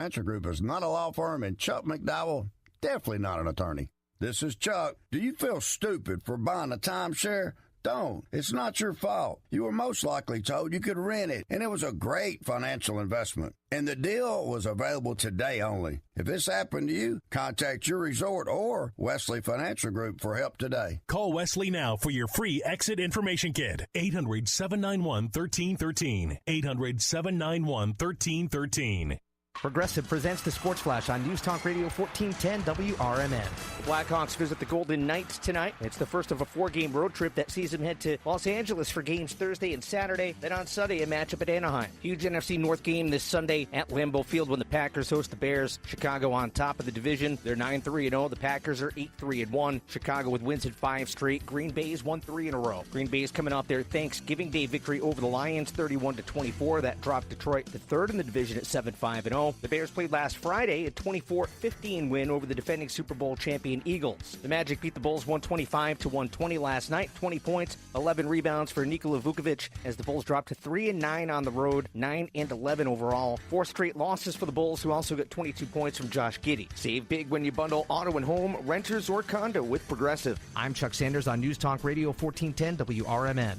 Financial Group is not a law firm, and Chuck McDowell, definitely not an attorney. This is Chuck. Do you feel stupid for buying a timeshare? Don't. It's not your fault. You were most likely told you could rent it, and it was a great financial investment. And the deal was available today only. If this happened to you, contact your resort or Wesley Financial Group for help today. Call Wesley now for your free exit information kit. 800-791-1313. 800-791-1313. Progressive presents the Sports Flash on News Talk Radio 1410 WRMN. The Blackhawks visit the Golden Knights tonight. It's the first of a 4-game road trip that sees them head to Los Angeles for games Thursday and Saturday. Then on Sunday, a matchup at Anaheim. Huge NFC North game this Sunday at Lambeau Field when the Packers host the Bears. Chicago on top of the division. They're 9-3-0. The Packers are 8-3-1. Chicago with wins at 5 straight. Green Bay's won 3 in a row. Green Bay's coming off their Thanksgiving Day victory over the Lions, 31-24. That dropped Detroit to third in the division at 7-5-0. The Bears played last Friday, a 24-15 win over the defending Super Bowl champion Eagles. The Magic beat the Bulls 125-120 last night. 20 points, 11 rebounds for Nikola Vukovic as the Bulls dropped to 3-9 on the road, 9-11 overall. 4 straight losses for the Bulls, who also got 22 points from Josh Giddey. Save big when you bundle auto and home, renters or condo with Progressive. I'm Chuck Sanders on News Talk Radio 1410 WRMN.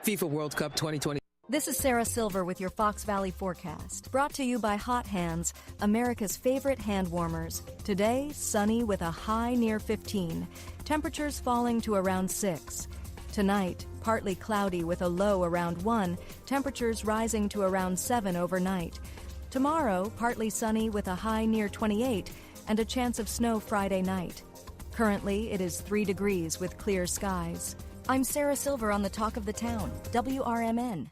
FIFA World Cup 2020. This is Sarah Silver with your Fox Valley forecast, brought to you by Hot Hands, America's favorite hand warmers. Today, sunny with a high near 15, temperatures falling to around 6. Tonight, partly cloudy with a low around 1, temperatures rising to around 7 overnight. Tomorrow, partly sunny with a high near 28 and a chance of snow Friday night. Currently, it is 3 degrees with clear skies. I'm Sarah Silver on the Talk of the Town, WRMN.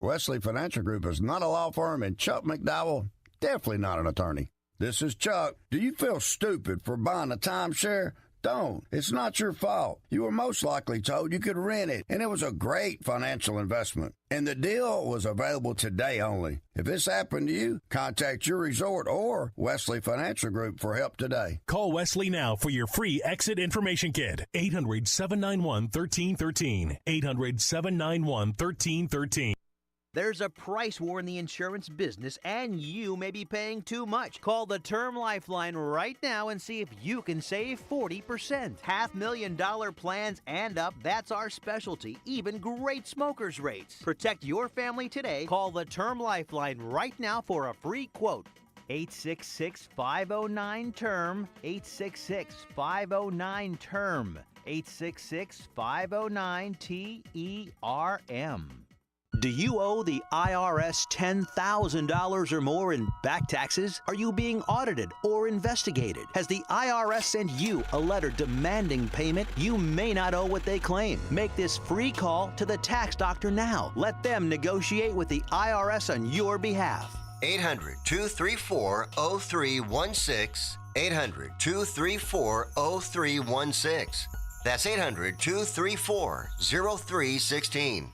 Wesley Financial Group is not a law firm, and Chuck McDowell, definitely not an attorney. This is Chuck. Do you feel stupid for buying a timeshare? Don't. It's not your fault. You were most likely told you could rent it, and it was a great financial investment. And the deal was available today only. If this happened to you, contact your resort or Wesley Financial Group for help today. Call Wesley now for your free exit information kit. 800-791-1313. 800-791-1313. There's a price war in the insurance business, and you may be paying too much. Call the Term Lifeline right now and see if you can save 40%. $500,000 plans and up, that's our specialty. Even great smokers' rates. Protect your family today. Call the Term Lifeline right now for a free quote. 866-509-TERM. 866-509-TERM. 866-509-TERM. Do you owe the IRS $10,000 or more in back taxes? Are you being audited or investigated? Has the IRS sent you a letter demanding payment? You may not owe what they claim. Make this free call to the tax doctor now. Let them negotiate with the IRS on your behalf. 800-234-0316. 800-234-0316. That's 800-234-0316.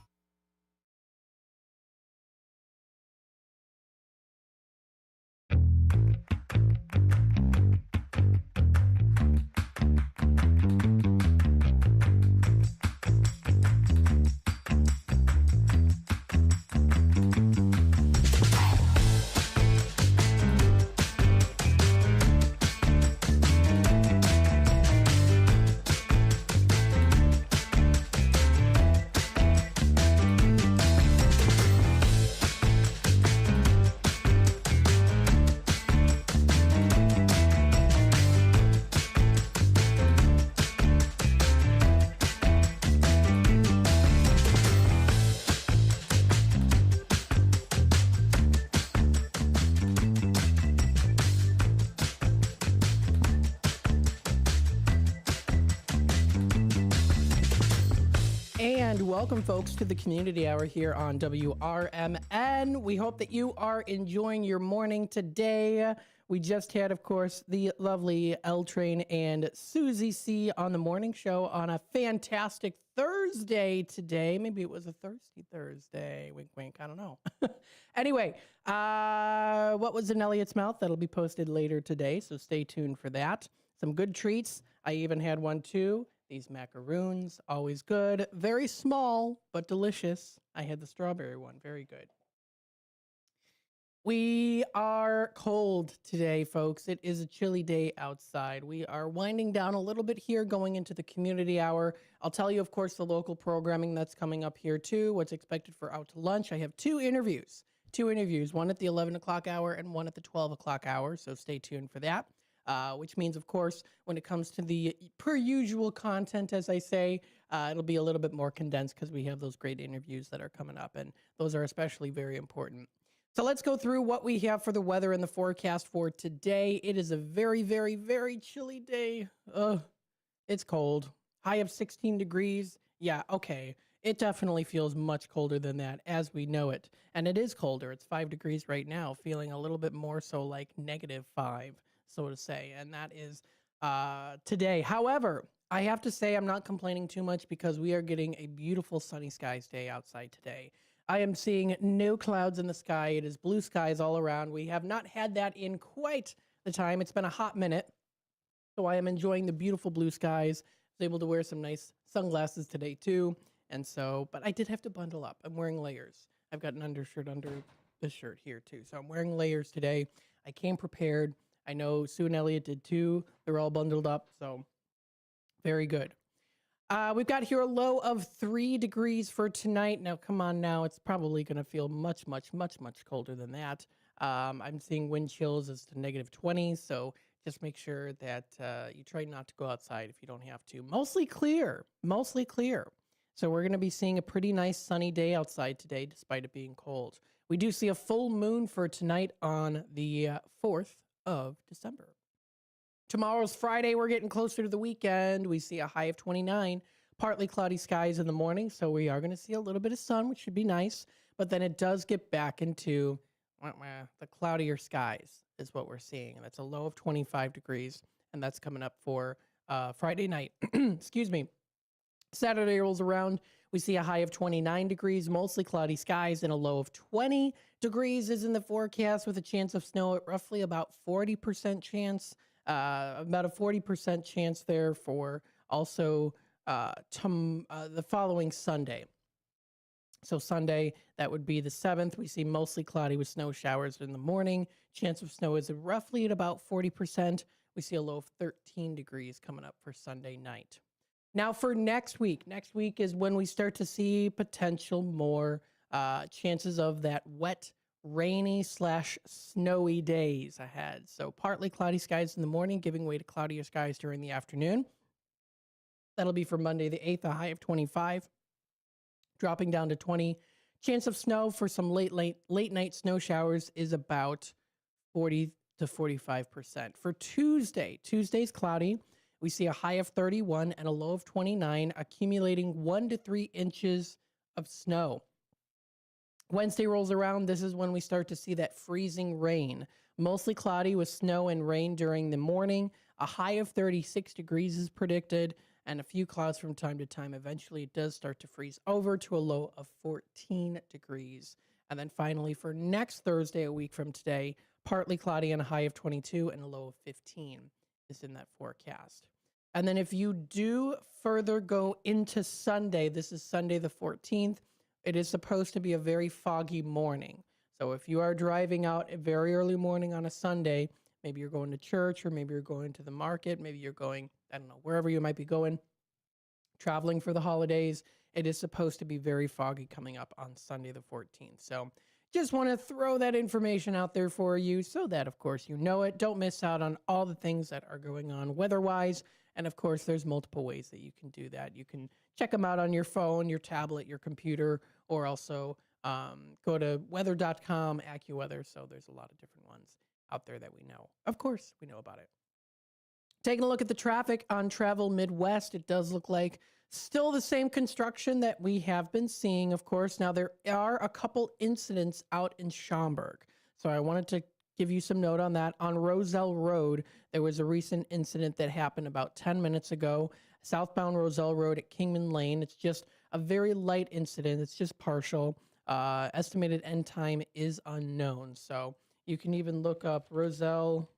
Welcome, folks, to the Community Hour here on WRMN. We hope that you are enjoying your morning today. We just had, of course, the lovely L Train and Susie C on the morning show on a fantastic Thursday today. Maybe it was a thirsty Thursday. Wink, wink. I don't know. Anyway, what was in Elliot's mouth? That'll be posted later today, so stay tuned for that. Some good treats. I even had one, too. These macaroons, always good. Very small, but delicious. I had the strawberry one. Very good. We are cold today, folks. It is a chilly day outside. We are winding down a little bit here, going into the community hour. I'll tell you, of course, the local programming that's coming up here, too, what's expected for Out to Lunch. I have two interviews, one at the 11 o'clock hour and one at the 12 o'clock hour, so stay tuned for that. Which means, of course, when it comes to the per usual content, as I say, it'll be a little bit more condensed because we have those great interviews that are coming up, and those are especially very important. So let's go through what we have for the weather and the forecast for today. It is a very, very, very chilly day. It's cold. High of 16 degrees. Yeah, okay. It definitely feels much colder than that as we know it. And it is colder. It's 5 degrees right now, feeling a little bit more so like -5. So to say, and that is today. However, I have to say I'm not complaining too much because we are getting a beautiful sunny skies day outside today. I am seeing no clouds in the sky. It is blue skies all around. We have not had that in quite the time. It's been a hot minute, so I am enjoying the beautiful blue skies. I was able to wear some nice sunglasses today too, and so, but I did have to bundle up. I'm wearing layers. I've got an undershirt under this shirt here too, so I'm wearing layers today. I came prepared. I know Sue and Elliot did too. They're all bundled up, so very good. We've got here a low of 3 degrees for tonight. Now, come on now. It's probably going to feel much, much, much, much colder than that. I'm seeing wind chills as to -20, so just make sure that you try not to go outside if you don't have to. Mostly clear. So we're going to be seeing a pretty nice sunny day outside today, despite it being cold. We do see a full moon for tonight on the 4th of December. Tomorrow's Friday. We're getting closer to the weekend. We see a high of 29, partly cloudy skies in the morning, so we are going to see a little bit of sun, which should be nice, but then it does get back into the cloudier skies is what we're seeing, and that's a low of 25 degrees, and that's coming up for Friday night. Excuse me. Saturday rolls around. We see a high of 29 degrees, mostly cloudy skies, and a low of 20 degrees is in the forecast with a chance of snow at roughly about 40% chance, about a 40% chance there for also the following Sunday. So Sunday, that would be the 7th. We see mostly cloudy with snow showers in the morning. Chance of snow is roughly at about 40%. We see a low of 13 degrees coming up for Sunday night. Now for next week is when we start to see potential more chances of that wet, rainy / snowy days ahead. So partly cloudy skies in the morning, giving way to cloudier skies during the afternoon. That'll be for Monday the 8th, a high of 25, dropping down to 20. Chance of snow for some late night snow showers is about 40 to 45%. For Tuesday's cloudy. We see a high of 31 and a low of 29, accumulating 1 to 3 inches of snow. Wednesday rolls around. This is when we start to see that freezing rain. Mostly cloudy with snow and rain during the morning. A high of 36 degrees is predicted, and a few clouds from time to time. Eventually, it does start to freeze over to a low of 14 degrees. And then finally, for next Thursday, a week from today, partly cloudy and a high of 22 and a low of 15. Is in that forecast. And then if you do further go into Sunday, this is Sunday the 14th, it is supposed to be a very foggy morning. So if you are driving out a very early morning on a Sunday, maybe you're going to church or maybe you're going to the market, maybe you're going, I don't know, wherever you might be going, traveling for the holidays, it is supposed to be very foggy coming up on Sunday the 14th. So just want to throw that information out there for you so that, of course, you know it. Don't miss out on all the things that are going on weather-wise. And, of course, there's multiple ways that you can do that. You can check them out on your phone, your tablet, your computer, or also go to weather.com, AccuWeather. So there's a lot of different ones out there that we know. Of course, we know about it. Taking a look at the traffic on Travel Midwest, it does look like still the same construction that we have been seeing, of course. Now, there are a couple incidents out in Schaumburg. So I wanted to give you some note on that. On Roselle Road, there was a recent incident that happened about 10 minutes ago. Southbound Roselle Road at Kingman Lane. It's just a very light incident. It's just partial. Estimated end time is unknown. So you can even look up Roselle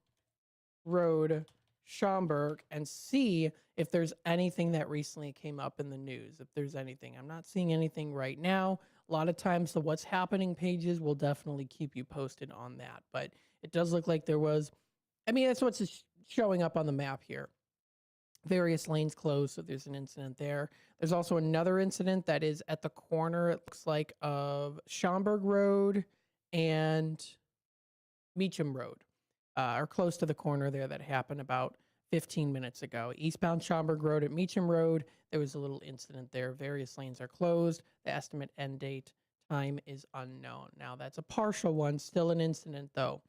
Road, Schaumburg and see if there's anything that recently came up in the news. If there's anything, I'm not seeing anything right now. A lot of times the what's happening pages will definitely keep you posted on that. But it does look like there was, I mean, that's what's showing up on the map here. Various lanes closed, so there's an incident there. There's also another incident that is at the corner, it looks like, of Schaumburg Road and Meacham Road, or close to the corner there, that happened about 15 minutes ago. Eastbound Schaumburg Road at Meacham Road, there was a little incident there. Various lanes are closed. The estimate end date time is unknown. Now, that's a partial one, still an incident, though.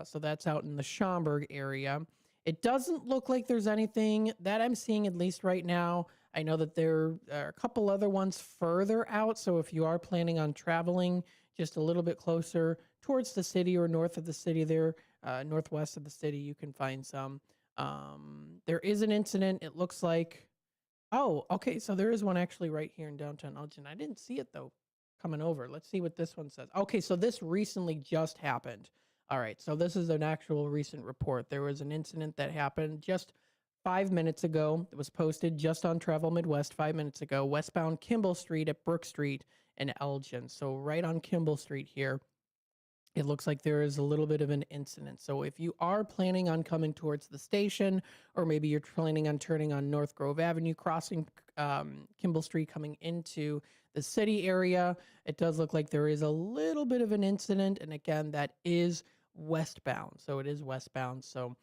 So that's out in the Schaumburg area. It doesn't look like there's anything that I'm seeing, at least right now. I know that there are a couple other ones further out, so if you are planning on traveling just a little bit closer towards the city or north of the city there, northwest of the city, you can find some. There is an incident, it looks like. Oh, okay, so there is one actually right here in downtown Elgin. I didn't see it, though, coming over. Let's see what this one says. Okay, so this recently just happened. All right, so this is an actual recent report. There was an incident that happened just 5 minutes ago. It was posted just on Travel Midwest 5 minutes ago, westbound Kimball Street at Brook Street in Elgin. So right on Kimball Street here, it looks like there is a little bit of an incident. So if you are planning on coming towards the station, or maybe you're planning on turning on North Grove Avenue, crossing Kimball Street, coming into the city area, it does look like there is a little bit of an incident. And again, that is westbound. So it is westbound. So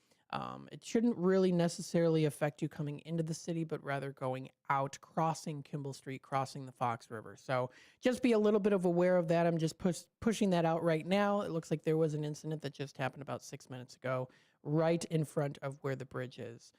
it shouldn't really necessarily affect you coming into the city, but rather going out, crossing Kimball Street, crossing the Fox River. So just be a little bit of aware of that. I'm just pushing that out right now. It looks like there was an incident that just happened about 6 minutes ago, right in front of where the bridge is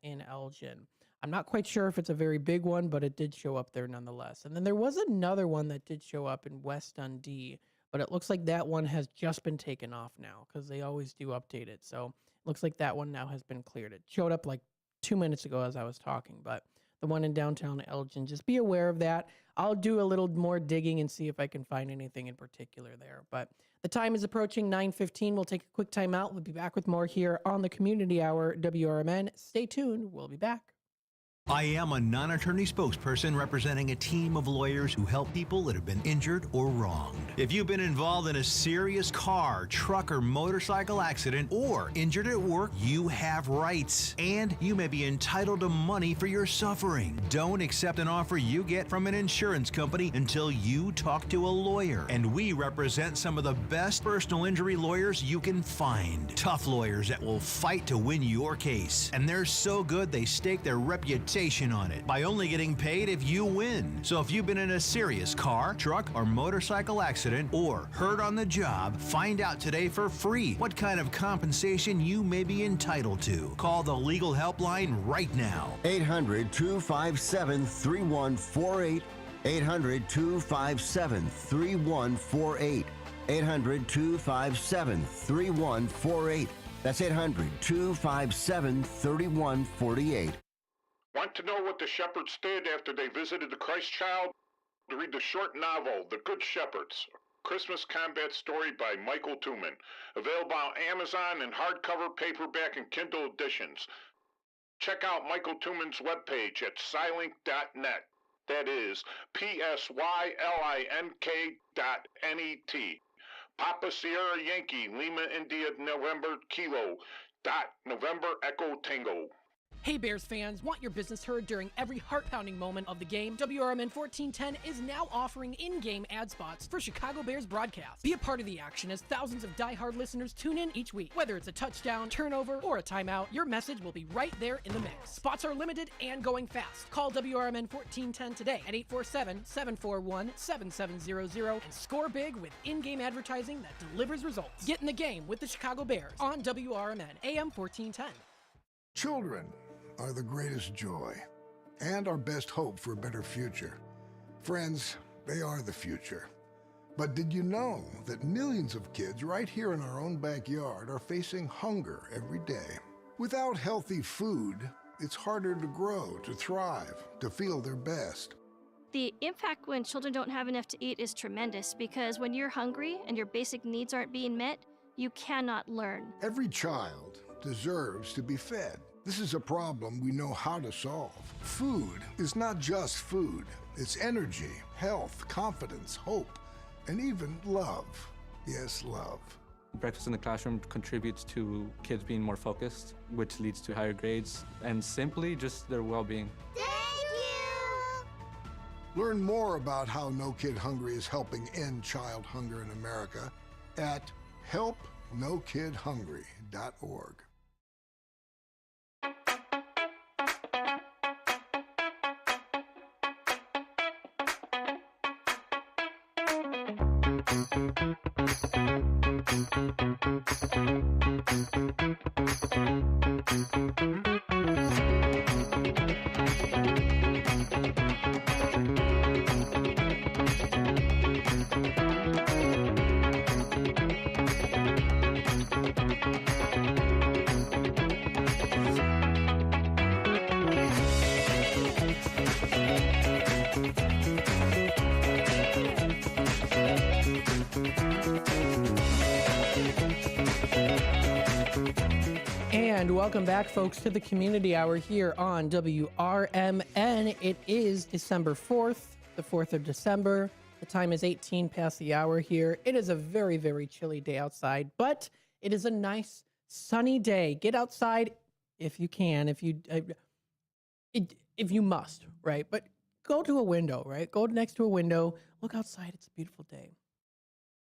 in Elgin. I'm not quite sure if it's a very big one, but it did show up there nonetheless. And then there was another one that did show up in West Dundee, but it looks like that one has just been taken off now, because they always do update it. So it looks like that one now has been cleared. It showed up like 2 minutes ago as I was talking, but the one in downtown Elgin, just be aware of that. I'll do a little more digging and see if I can find anything in particular there. But the time is approaching 9:15. We'll take a quick time out. We'll be back with more here on the Community Hour, WRMN. Stay tuned. We'll be back. I am a non-attorney spokesperson representing a team of lawyers who help people that have been injured or wronged. If you've been involved in a serious car, truck, or motorcycle accident, or injured at work, you have rights, and you may be entitled to money for your suffering. Don't accept an offer you get from an insurance company until you talk to a lawyer. And we represent some of the best personal injury lawyers you can find. Tough lawyers that will fight to win your case. And they're so good they stake their reputation on it by only getting paid if you win. So if you've been in a serious car, truck, or motorcycle accident, or hurt on the job, find out today for free what kind of compensation you may be entitled to. Call the legal helpline right now. 800-257-3148. 800-257-3148. 800-257-3148. That's 800-257-3148. Want to know what the shepherds did after they visited the Christ child? To read the short novel, The Good Shepherds, a Christmas combat story by Michael Tooman. Available on Amazon in hardcover, paperback, and Kindle editions. Check out Michael Tooman's webpage at Silink.net. That is PSYLINK.net. Papa Sierra Yankee, Lima India November Kilo. November Echo Tango. Hey Bears fans, want your business heard during every heart-pounding moment of the game? WRMN 1410 is now offering in-game ad spots for Chicago Bears broadcasts. Be a part of the action as thousands of die-hard listeners tune in each week. Whether it's a touchdown, turnover, or a timeout, your message will be right there in the mix. Spots are limited and going fast. Call WRMN 1410 today at 847-741-7700 and score big with in-game advertising that delivers results. Get in the game with the Chicago Bears on WRMN AM 1410. Children are the greatest joy and our best hope for a better future. Friends, they are the future. But did you know that millions of kids right here in our own backyard are facing hunger every day? Without healthy food, it's harder to grow, to thrive, to feel their best. The impact when children don't have enough to eat is tremendous because when you're hungry and your basic needs aren't being met, you cannot learn. Every child deserves to be fed. This is a problem we know how to solve. Food is not just food. It's energy, health, confidence, hope, and even love. Yes, love. Breakfast in the classroom contributes to kids being more focused, which leads to higher grades, and simply just their well-being. Thank you! Learn more about how No Kid Hungry is helping end child hunger in America at helpnokidhungry.org. And welcome back, folks, to the Community Hour here on WRMN. It is December 4th, the 4th of December. The time is 18 past the hour here. It is a very, very chilly day outside, but it is a nice sunny day. Get outside if you can, if you must, right? But go to a window, right? Go next to a window, look outside. It's a beautiful day.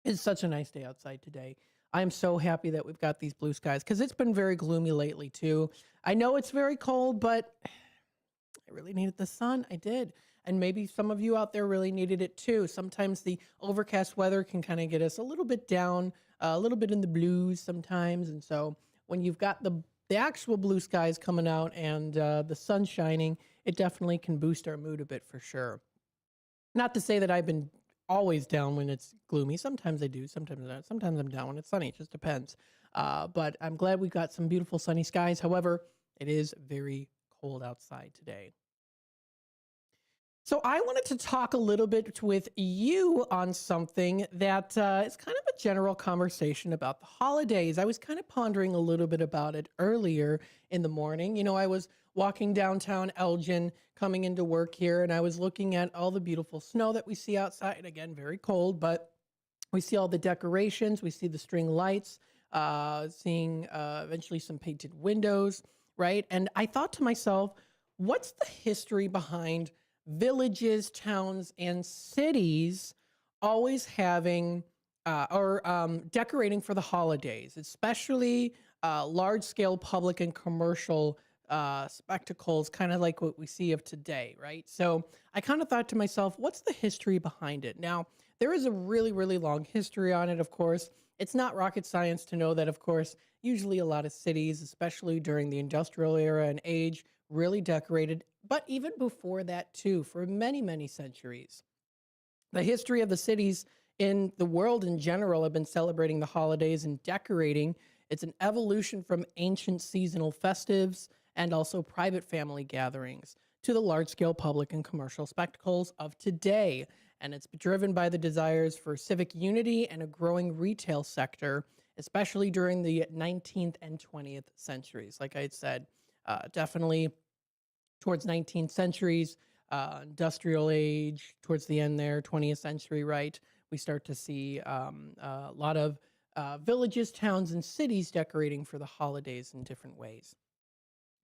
It's such a nice day outside today. I'm so happy that we've got these blue skies because it's been very gloomy lately too. I know it's very cold, but I really needed the sun. I did. And maybe some of you out there really needed it too. Sometimes the overcast weather can kind of get us a little bit down, a little bit in the blues sometimes. And so when you've got the actual blue skies coming out and the sun shining, it definitely can boost our mood a bit for sure. Not to say that I've been always down when it's gloomy. Sometimes I do, sometimes not. Sometimes I'm down when it's sunny. It just depends. But I'm glad we've got some beautiful sunny skies. However, it is very cold outside today. So I wanted to talk a little bit with you on something that is kind of a general conversation about the holidays. I was kind of pondering a little bit about it earlier in the morning. You know, I was walking downtown Elgin, coming into work here, and I was looking at all the beautiful snow that we see outside. Again, very cold, but we see all the decorations. We see the string lights, seeing eventually some painted windows, right? And I thought to myself, what's the history behind villages, towns, and cities always having or decorating for the holidays, especially large-scale public and commercial spectacles, kind of like what we see of today, right? So I kind of thought to myself, what's the history behind it? Now, there is a really, really long history on it, of course. It's not rocket science to know that, of course, usually a lot of cities, especially during the industrial era and age, really decorated, but even before that too, for many, many centuries. The history of the cities in the world in general have been celebrating the holidays and decorating. It's an evolution from ancient seasonal festives and also private family gatherings to the large-scale public and commercial spectacles of today. And it's driven by the desires for civic unity and a growing retail sector, especially during the 19th and 20th centuries. Like I had said, definitely towards 19th centuries, industrial age, towards the end there, 20th century, right? We start to see a lot of villages, towns, and cities decorating for the holidays in different ways.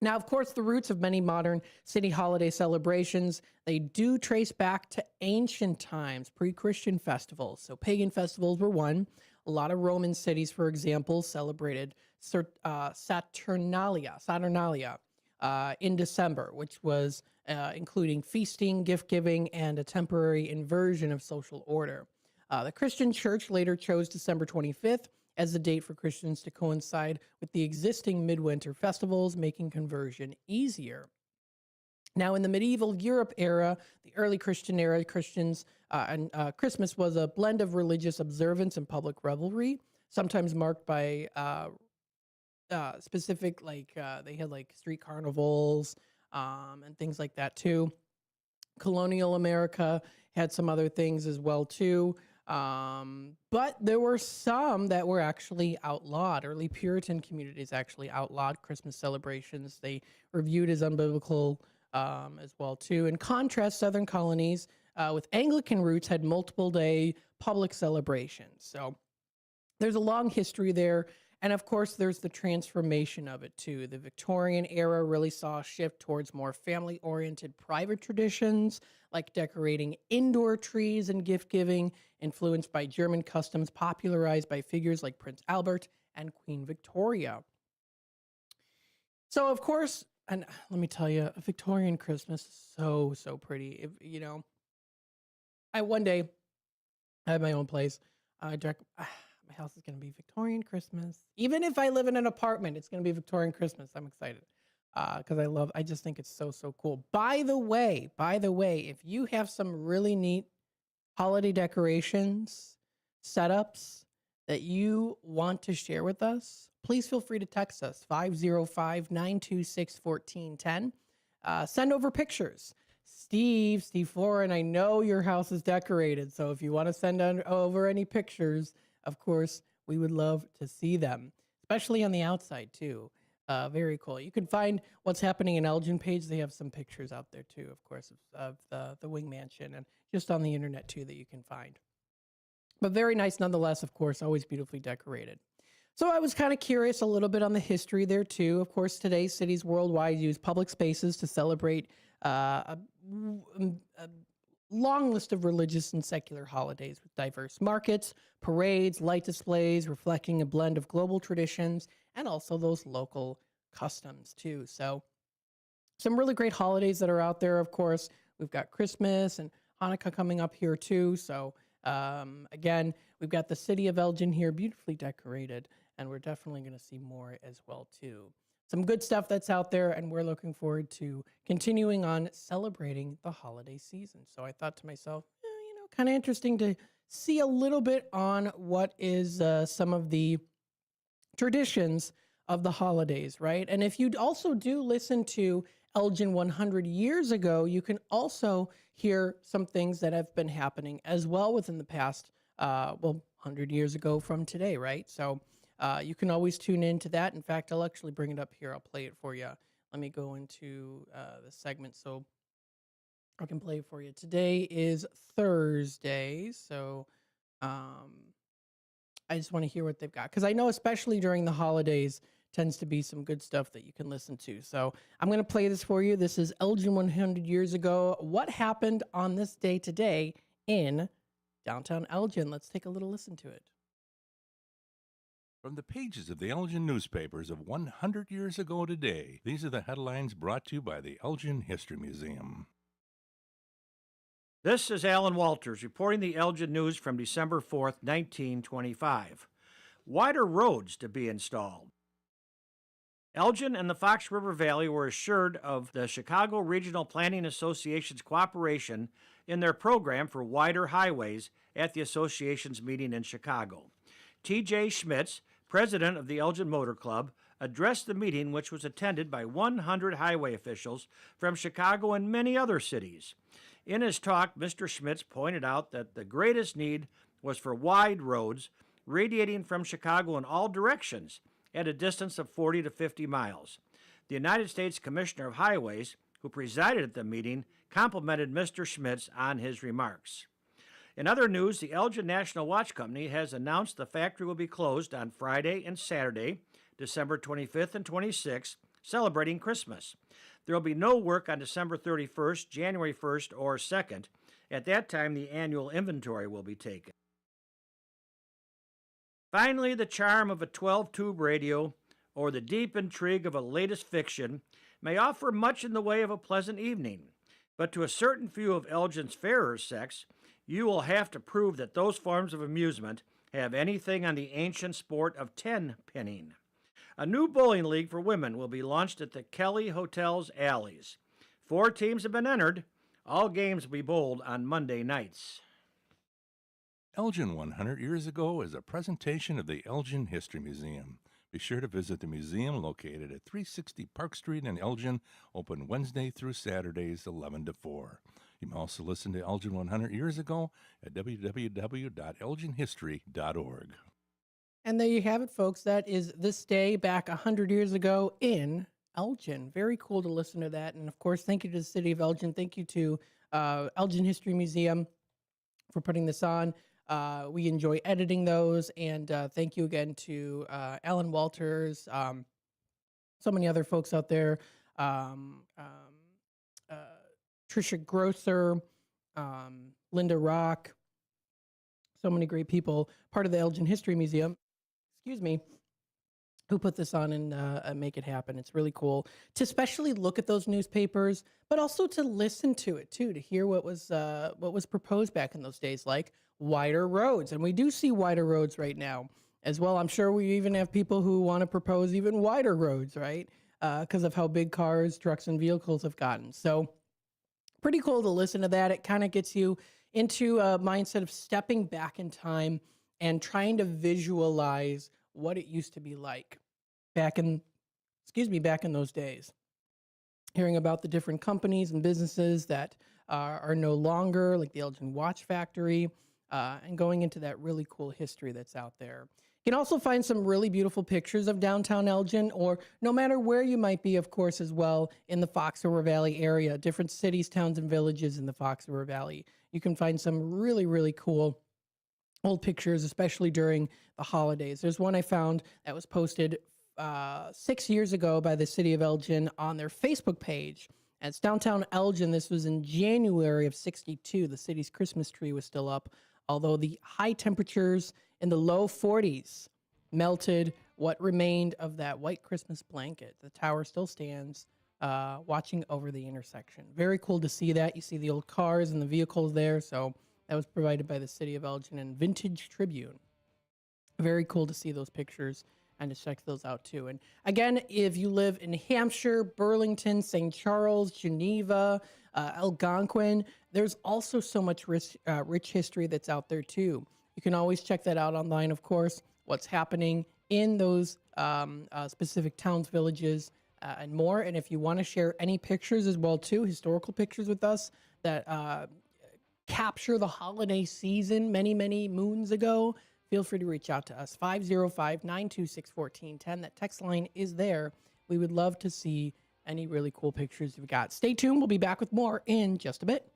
Now, of course, the roots of many modern city holiday celebrations, they do trace back to ancient times, pre-Christian festivals. So pagan festivals were one. A lot of Roman cities, for example, celebrated Saturnalia in December, which was including feasting, gift-giving, and a temporary inversion of social order. The Christian church later chose December 25th as the date for Christians to coincide with the existing midwinter festivals, making conversion easier. Now, in the medieval Europe era, the early Christian era, Christians and Christmas was a blend of religious observance and public revelry, sometimes marked by specific, they had like street carnivals and things like that too. Colonial America had some other things as well too. But there were some that were actually outlawed. Early Puritan communities actually outlawed Christmas celebrations. They were viewed as unbiblical as well, too. In contrast, Southern colonies with Anglican roots had multiple-day public celebrations. So there's a long history there. And of course, there's the transformation of it too. The Victorian era really saw a shift towards more family-oriented private traditions, like decorating indoor trees and gift-giving, influenced by German customs popularized by figures like Prince Albert and Queen Victoria. So of course, and let me tell you, a Victorian Christmas is so pretty. One day, I have my own place. My house is going to be Victorian Christmas. Even if I live in an apartment, it's going to be Victorian Christmas. I'm excited because I just think it's so cool. By the way, if you have some really neat holiday decorations, setups that you want to share with us, please feel free to text us 505-926-1410. Send over pictures. Steve Foreign, I know your house is decorated, so if you want to send over any pictures, of course, we would love to see them, especially on the outside, too. Very cool. You can find what's happening in Elgin page. They have some pictures out there, too, of course, of the Wing Mansion and just on the internet, too, that you can find. But very nice nonetheless, of course, always beautifully decorated. So I was kind of curious a little bit on the history there, too. Of course, today, cities worldwide use public spaces to celebrate a long list of religious and secular holidays with diverse markets, parades, light displays, reflecting a blend of global traditions and also those local customs too. So some really great holidays that are out there, of course. We've got Christmas and Hanukkah coming up here too. So again, we've got the city of Elgin here beautifully decorated, and we're definitely going to see more as well too. Some good stuff that's out there, and we're looking forward to continuing on celebrating the holiday season. So I thought to myself, kind of interesting to see a little bit on what is some of the traditions of the holidays, right? And if you also do listen to Elgin 100 years ago, you can also hear some things that have been happening as well within the past, 100 years ago from today, right? So you can always tune into that. In fact, I'll actually bring it up here. I'll play it for you. Let me go into the segment so I can play it for you. Today is Thursday, so I just want to hear what they've got. Because I know especially during the holidays tends to be some good stuff that you can listen to. So I'm going to play this for you. This is Elgin 100 years ago. What happened on this day today in downtown Elgin? Let's take a little listen to it. From the pages of the Elgin newspapers of 100 years ago today, these are the headlines brought to you by the Elgin History Museum. This is Alan Walters reporting the Elgin News from December 4th, 1925. Wider roads to be installed. Elgin and the Fox River Valley were assured of the Chicago Regional Planning Association's cooperation in their program for wider highways at the association's meeting in Chicago. T.J. Schmitz, president of the Elgin Motor Club, addressed the meeting, which was attended by 100 highway officials from Chicago and many other cities. In his talk, Mr. Schmitz pointed out that the greatest need was for wide roads radiating from Chicago in all directions at a distance of 40 to 50 miles. The United States Commissioner of Highways, who presided at the meeting, complimented Mr. Schmitz on his remarks. In other news, the Elgin National Watch Company has announced the factory will be closed on Friday and Saturday, December 25th and 26th, celebrating Christmas. There will be no work on December 31st, January 1st, or 2nd. At that time, the annual inventory will be taken. Finally, the charm of a 12-tube radio or the deep intrigue of a latest fiction may offer much in the way of a pleasant evening. But to a certain few of Elgin's fairer sex, you will have to prove that those forms of amusement have anything on the ancient sport of 10-pinning. A new bowling league for women will be launched at the Kelly Hotel's Alleys. 4 teams have been entered. All games will be bowled on Monday nights. Elgin 100 years ago is a presentation of the Elgin History Museum. Be sure to visit the museum located at 360 Park Street in Elgin, open Wednesday through Saturdays 11 to 4. You can also listen to Elgin 100 Years Ago at www.elginhistory.org. And there you have it, folks. That is this day back 100 years ago in Elgin. Very cool to listen to that. And of course, thank you to the city of Elgin. Thank you to Elgin History Museum for putting this on. We enjoy editing those. And thank you again to Alan Walters, so many other folks out there, Trisha Grosser, Linda Rock, so many great people, part of the Elgin History Museum, who put this on and make it happen. It's really cool to especially look at those newspapers, but also to listen to it too, to hear what was proposed back in those days, like wider roads. And we do see wider roads right now as well. I'm sure we even have people who want to propose even wider roads, right? Because of how big cars, trucks, and vehicles have gotten. So pretty cool to listen to that. It kind of gets you into a mindset of stepping back in time and trying to visualize what it used to be like back in those days. Hearing about the different companies and businesses that are no longer, like the Elgin Watch Factory, and going into that really cool history that's out there. You can also find some really beautiful pictures of downtown Elgin, or no matter where you might be, of course, as well, in the Fox River Valley area, different cities, towns, and villages in the Fox River Valley. You can find some really, really cool old pictures, especially during the holidays. There's one I found that was posted 6 years ago by the city of Elgin on their Facebook page. And it's downtown Elgin. This was in January of '62. The city's Christmas tree was still up, although the high temperatures in the low 40s melted what remained of that white Christmas blanket. The tower still stands, watching over the intersection. Very cool to see that. You see the old cars and the vehicles there. So that was provided by the city of Elgin and Vintage Tribune. Very cool to see those pictures and to check those out too. And again, if you live in Hampshire, Burlington, St. Charles, Geneva, Algonquin, there's also so much rich history that's out there too. You can always check that out online, of course, what's happening in those specific towns, villages, and more. And if you want to share any pictures as well too, historical pictures with us that capture the holiday season many, many moons ago, feel free to reach out to us, 505-926-1410. That text line is there. We would love to see any really cool pictures you've got. Stay tuned. We'll be back with more in just a bit.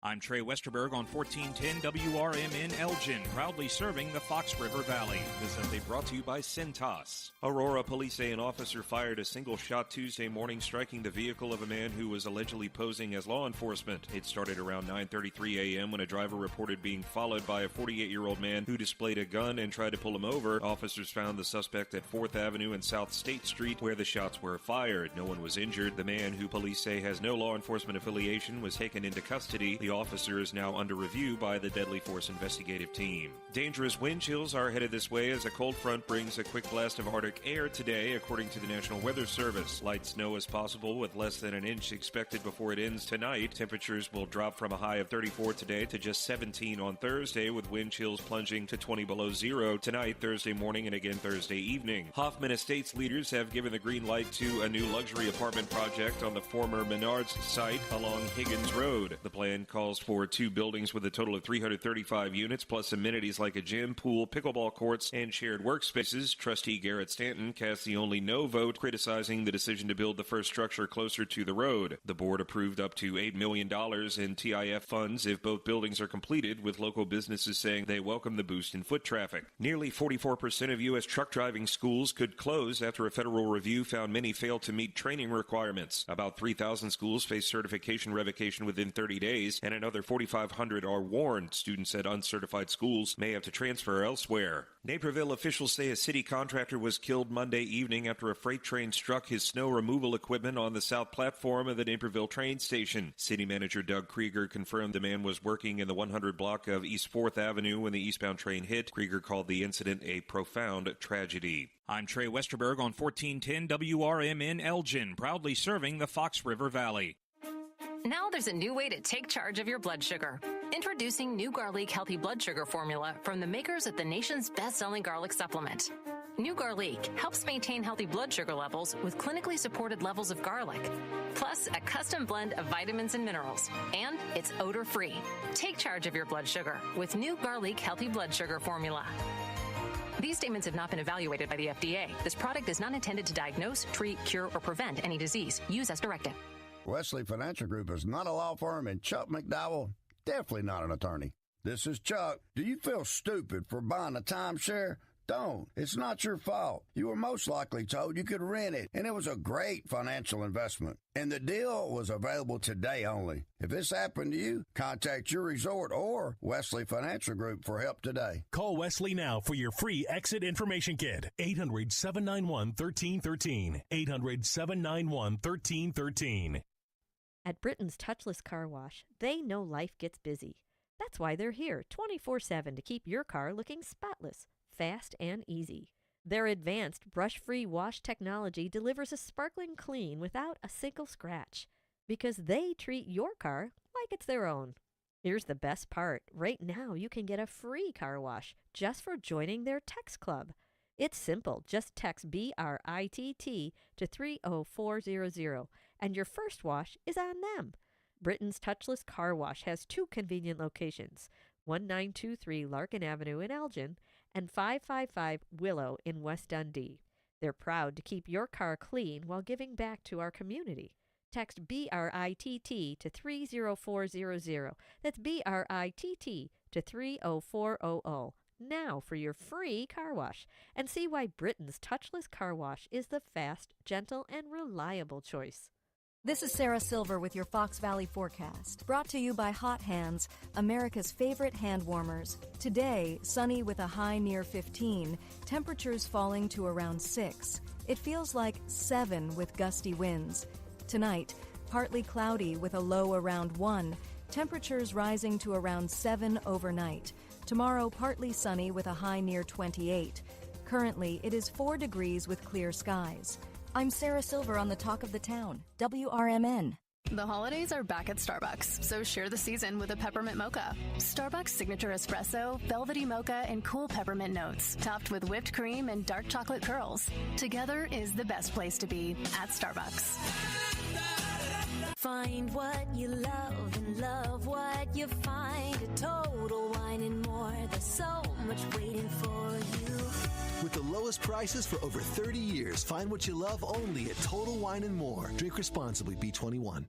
I'm Trey Westerberg on 1410 WRMN Elgin, proudly serving the Fox River Valley. This update brought to you by Cintas. Aurora police say an officer fired a single shot Tuesday morning, striking the vehicle of a man who was allegedly posing as law enforcement. It started around 9:33 a.m. when a driver reported being followed by a 48-year-old man who displayed a gun and tried to pull him over. Officers found the suspect at 4th Avenue and South State Street, where the shots were fired. No one was injured. The man, who police say has no law enforcement affiliation, was taken into custody. The officer is now under review by the Deadly Force investigative team. Dangerous wind chills are headed this way as a cold front brings a quick blast of Arctic air today, according to the National Weather Service. Light snow is possible with less than an inch expected before it ends tonight. Temperatures will drop from a high of 34 today to just 17 on Thursday, with wind chills plunging to 20 below zero tonight, Thursday morning, and again Thursday evening. Hoffman Estates leaders have given the green light to a new luxury apartment project on the former Menards site along Higgins Road. The plan calls for 2 buildings with a total of 335 units, plus amenities like a gym, pool, pickleball courts, and shared workspaces. Trustee Garrett Stanton cast the only no vote, criticizing the decision to build the first structure closer to the road. The board approved up to $8 million in TIF funds if both buildings are completed, with local businesses saying they welcome the boost in foot traffic. Nearly 44% of U.S. truck driving schools could close after a federal review found many failed to meet training requirements. About 3,000 schools face certification revocation within 30 days, and another 4,500 are warned students at uncertified schools may have to transfer elsewhere. Naperville officials say a city contractor was killed Monday evening after a freight train struck his snow removal equipment on the south platform of the Naperville train station. City manager Doug Krieger confirmed the man was working in the 100 block of East 4th Avenue when the eastbound train hit. Krieger called the incident a profound tragedy. I'm Trey Westerberg on 1410 WRMN Elgin, proudly serving the Fox River Valley. Now there's a new way to take charge of your blood sugar. Introducing new Garlic Healthy Blood Sugar Formula from the makers of the nation's best-selling garlic supplement. New Garlic helps maintain healthy blood sugar levels with clinically supported levels of garlic, plus a custom blend of vitamins and minerals. And it's odor-free. Take charge of your blood sugar with New Garlic Healthy Blood Sugar Formula. These statements have not been evaluated by the FDA. This product is not intended to diagnose, treat, cure, or prevent any disease. Use as directed. Wesley Financial Group is not a law firm, and Chuck McDowell, definitely not an attorney. This is Chuck. Do you feel stupid for buying a timeshare? Don't. It's not your fault. You were most likely told you could rent it, and it was a great financial investment. And the deal was available today only. If this happened to you, contact your resort or Wesley Financial Group for help today. Call Wesley now for your free exit information kit. 800-791-1313. 800-791-1313. At Britain's Touchless Car Wash, they know life gets busy. That's why they're here 24/7 to keep your car looking spotless, fast, and easy. Their advanced brush-free wash technology delivers a sparkling clean without a single scratch, because they treat your car like it's their own. Here's the best part. Right now, you can get a free car wash just for joining their text club. It's simple. Just text BRITT to 30400, and your first wash is on them. Britain's Touchless Car Wash has two convenient locations, 1923 Larkin Avenue in Elgin and 555 Willow in West Dundee. They're proud to keep your car clean while giving back to our community. Text BRITT to 30400. That's BRITT to 30400 now for your free car wash, and see why Britain's Touchless Car Wash is the fast, gentle, and reliable choice. This is Sarah Silver with your Fox Valley forecast, brought to you by Hot Hands, America's favorite hand warmers. Today, sunny with a high near 15, temperatures falling to around 6. It feels like 7 with gusty winds. Tonight, partly cloudy with a low around 1, temperatures rising to around 7 overnight. Tomorrow, partly sunny with a high near 28. Currently, it is 4 degrees with clear skies. I'm Sarah Silver on the Talk of the Town, WRMN. The holidays are back at Starbucks, so share the season with a peppermint mocha. Starbucks signature espresso, velvety mocha, and cool peppermint notes, topped with whipped cream and dark chocolate curls. Together is the best place to be at Starbucks. Find what you love and love what you find. A Total Wine and More. There's so much waiting for you. With the lowest prices for over 30 years, find what you love only at Total Wine and More. Drink responsibly, B21.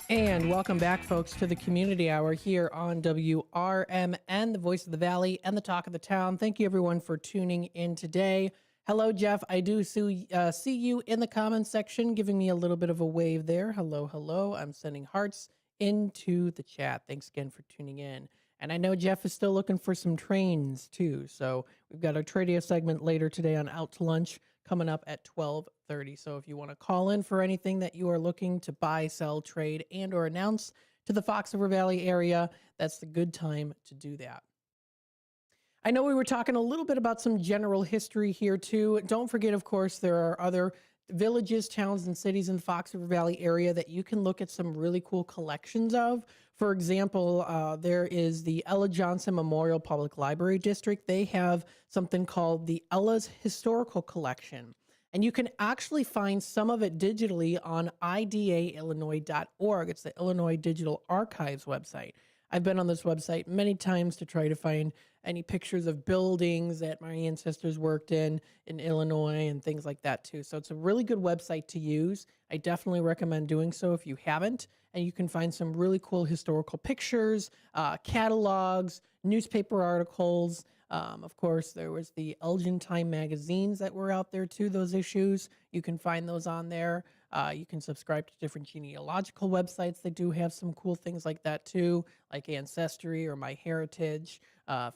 And welcome back, folks, to the Community Hour here on WRMN, the voice of the Valley and the talk of the town. Thank you, everyone, for tuning in today. Hello, Jeff. I do see you in the comments section giving me a little bit of a wave there. Hello, hello. I'm sending hearts into the chat. Thanks again for tuning in. And I know Jeff is still looking for some trains, too. So we've got our Tradia segment later today on Out to Lunch coming up at 12:30. So if you want to call in for anything that you are looking to buy, sell, trade, and or announce to the Fox River Valley area, that's the good time to do that. I know we were talking a little bit about some general history here too. Don't forget, of course, there are other villages, towns, and cities in the Fox River Valley area that you can look at some really cool collections of. For example, there is the Ella Johnson Memorial Public Library District. They have something called the Ella's Historical Collection. And you can actually find some of it digitally on idaillinois.org. It's the Illinois Digital Archives website. I've been on this website many times to try to find any pictures of buildings that my ancestors worked in Illinois and things like that too. So it's a really good website to use. I definitely recommend doing so if you haven't. And you can find some really cool historical pictures, catalogs, newspaper articles. Of course, there was the Elgin Time magazines that were out there too, those issues. You can find those on there. You can subscribe to different genealogical websites that do have some cool things like that too, like Ancestry or MyHeritage.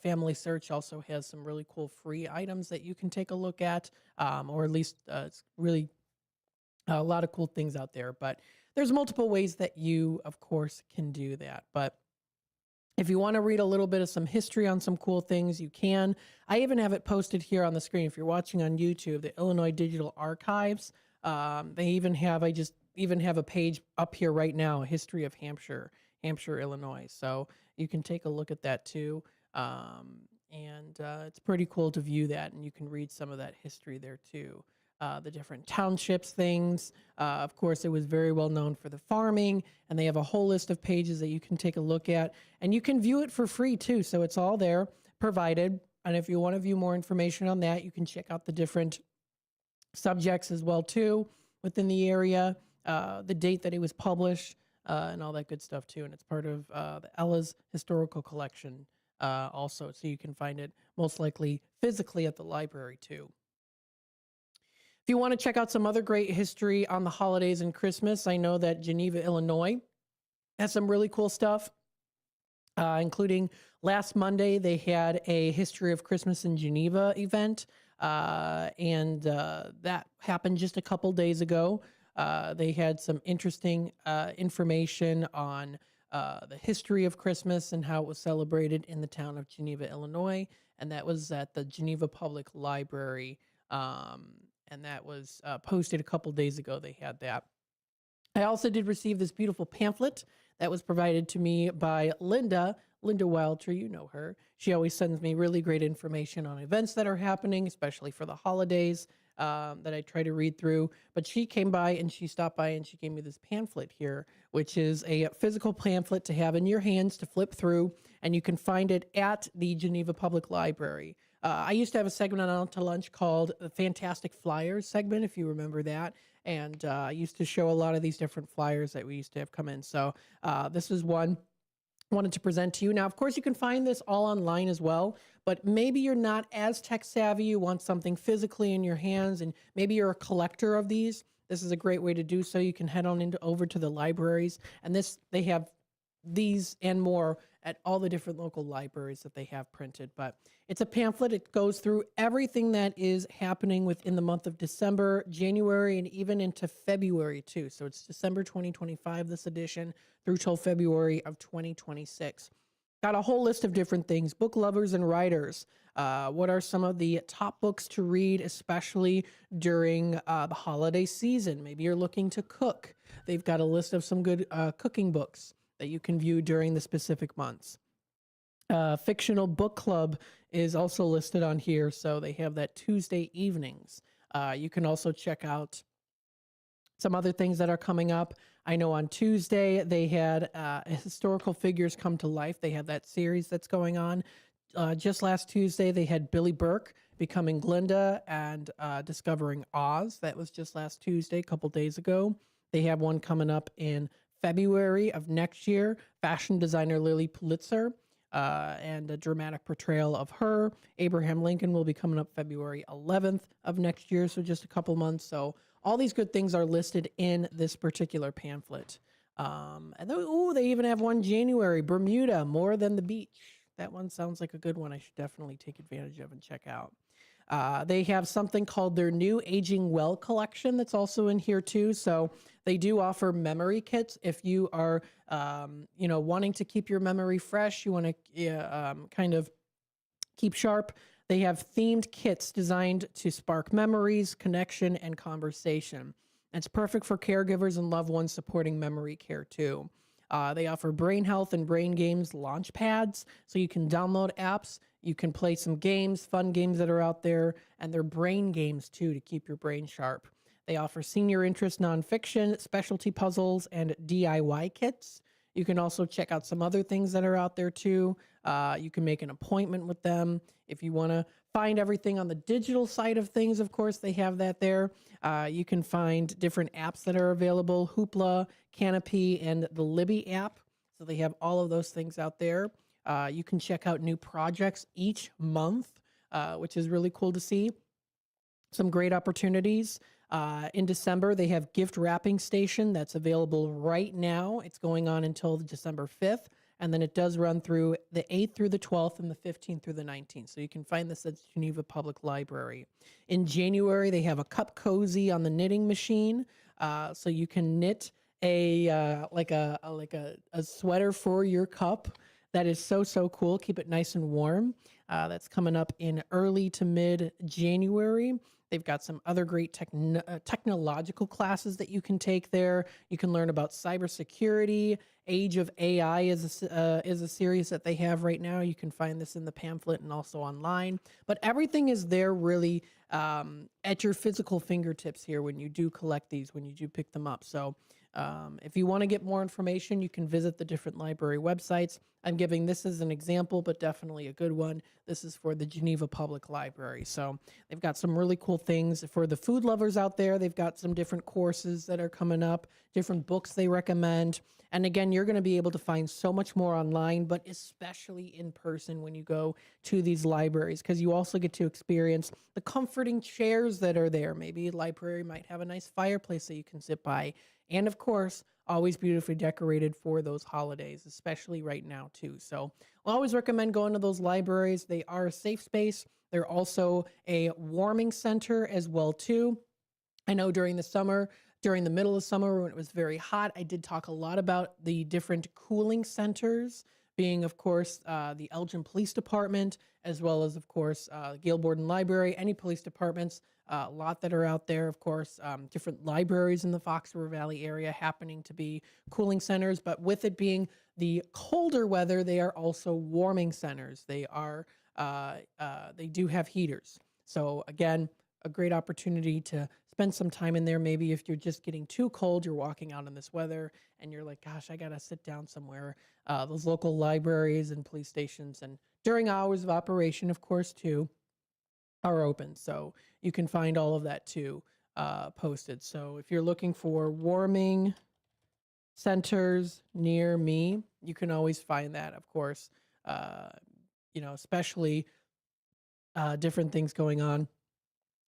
Family Search also has some really cool free items that you can take a look at, or at least it's really a lot of cool things out there. But there's multiple ways that you, of course, can do that. But if you want to read a little bit of some history on some cool things, you can. I even have it posted here on the screen. If you're watching on YouTube, the Illinois Digital Archives, they even have, I just even have a page up here right now, a history of Hampshire, Illinois. So you can take a look at that too. It's pretty cool to view that, and you can read some of that history there too. The different townships things. Of course, it was very well known for the farming, and they have a whole list of pages that you can take a look at, and you can view it for free too. So it's all there provided. And if you want to view more information on that, you can check out the different subjects as well too within the area, the date that it was published, and all that good stuff too. And it's part of the Ella's historical collection also, so you can find it most likely physically at the library too. If you want to check out some other great history on the holidays and Christmas, I know that Geneva, Illinois has some really cool stuff, including last Monday, they had a History of Christmas in Geneva event, and that happened just a couple days ago. They had some interesting information on the history of Christmas and how it was celebrated in the town of Geneva, Illinois, and that was at the Geneva Public Library. And that was posted a couple days ago. They had that. I also did receive this beautiful pamphlet that was provided to me by Linda Wildtree. You know her. She always sends me really great information on events that are happening, especially for the holidays, that I try to read through. But she came by and she stopped by and she gave me this pamphlet here, which is a physical pamphlet to have in your hands to flip through, and you can find it at the Geneva Public Library. I used to have a segment on Out to Lunch called the Fantastic Flyers segment, if you remember that. And I used to show a lot of these different flyers that we used to have come in. So this is one I wanted to present to you. Now, of course, you can find this all online as well, but maybe you're not as tech savvy. You want something physically in your hands, and maybe you're a collector of these. This is a great way to do so. You can head on over to the libraries, and they have these and more at all the different local libraries that they have printed. But it's a pamphlet. It goes through everything that is happening within the month of December, January, and even into February too. So it's December 2025, this edition, through till February of 2026. Got a whole list of different things. Book lovers and writers. What are some of the top books to read, especially during the holiday season? Maybe you're looking to cook. They've got a list of some good cooking books that you can view during the specific months. Fictional Book Club is also listed on here, so they have that Tuesday evenings. You can also check out some other things that are coming up. I know on Tuesday they had Historical Figures Come to Life. They have that series that's going on. Just last Tuesday they had Billy Burke Becoming Glinda and Discovering Oz. That was just last Tuesday, a couple days ago. They have one coming up in February of next year, fashion designer Lily Pulitzer, and a dramatic portrayal of her. Abraham Lincoln will be coming up February 11th of next year, so just a couple months. So all these good things are listed in this particular pamphlet. They even have one January, Bermuda, More Than the Beach. That one sounds like a good one I should definitely take advantage of and check out. They have something called their new Aging Well collection that's also in here too. So they do offer memory kits if you are, wanting to keep your memory fresh. You want to kind of keep sharp. They have themed kits designed to spark memories, connection, and conversation. It's perfect for caregivers and loved ones supporting memory care too. They offer brain health and brain games launch pads, so you can download apps. You can play some games, fun games that are out there, and they're brain games too to keep your brain sharp. They offer senior interest nonfiction, specialty puzzles, and DIY kits. You can also check out some other things that are out there too. You can make an appointment with them. If you want to find everything on the digital side of things, of course, they have that there. You can find different apps that are available, Hoopla, Canopy, and the Libby app. So they have all of those things out there. You can check out new projects each month, which is really cool to see. Some great opportunities. In December, they have gift wrapping station that's available right now. It's going on until December 5th, and then it does run through the 8th through the 12th and the 15th through the 19th. So you can find this at Geneva Public Library. In January, they have a cup cozy on the knitting machine, so you can knit a sweater for your cup. That is so cool. Keep it nice and warm. That's coming up in early to mid January. They've got some other great technological classes that you can take there. You can learn about cybersecurity. Age of AI is a series that they have right now. You can find this in the pamphlet and also online. But everything is there really at your physical fingertips here when you do collect these, when you do pick them up. So if you want to get more information, you can visit the different library websites. I'm giving this as an example, but definitely a good one. This is for the Geneva Public Library. So they've got some really cool things for the food lovers out there. They've got some different courses that are coming up, different books they recommend. And again, you're going to be able to find so much more online, but especially in person when you go to these libraries, because you also get to experience the comforting chairs that are there. Maybe a library might have a nice fireplace that you can sit by. And of course, always beautifully decorated for those holidays, especially right now too. So I always recommend going to those libraries. They are a safe space. They're also a warming center as well too. I know during the middle of summer when it was very hot, I did talk a lot about the different cooling centers, being of course the Elgin Police Department, as well as of course Gail Borden Library, any police departments, a lot that are out there, of course, different libraries in the Fox River Valley area happening to be cooling centers, but with it being the colder weather, they are also warming centers. They do have heaters. So again, a great opportunity to spend some time in there. Maybe if you're just getting too cold, you're walking out in this weather and you're like, gosh, I got to sit down somewhere. Those local libraries and police stations, and during hours of operation, of course, too, are open. So you can find all of that too posted. So if you're looking for warming centers near me, you can always find that, of course, especially different things going on.